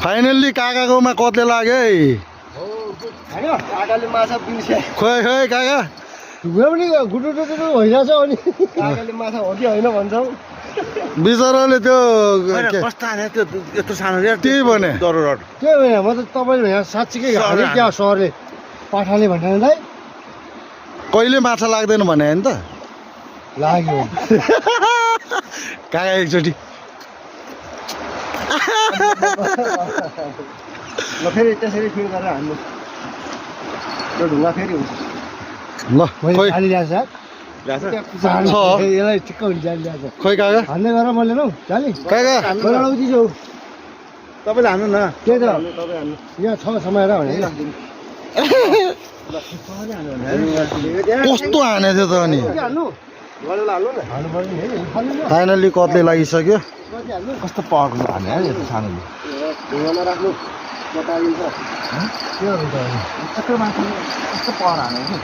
Finally काकाकोमा कत्ले लाग्यो है। काकाले माछा बिर्स्या खोइ खोइ काका ढुङ्गा पनि गुटुटुटु भइरहेछ अनि काकाले माछा हो कि होइन भन्छौ बिचराले त्यो कस्तो हाने त्यो यत्रो सानो रे त्यही भने दरोड के होइन म त तपाईँले यहाँ साँच्चीकै हाने क्या सरले पाठाले भन्नालाई कहिले माछा लाग्दैन भने होइन त लाग्यो काका एकचोटि ल फेरि त्यसरी फिल गरेर हान्नु त्यो ढुङ्गा फेरि हुन्छ ल खोइ जाली ल्याएको छ यसलाई ठिक्क हुन्छ जाली ल्याएको खोइ काका हान्दै गर मैले लौ जाली काका चिजो तपाईँले हान्नु न त्यही त यहाँ छ समाएर भने कस्तो हानेको थियो त अनि हाल्नु हाल्नु पर्यो नि फाइनल्ली कत्ले लागिसक्यो कस्तो पावरको हाने है यत्रो सानोले ढुङ्गामा राख्नु बताइन्छ यत्रो मान्छे कस्तो पावर हाने कि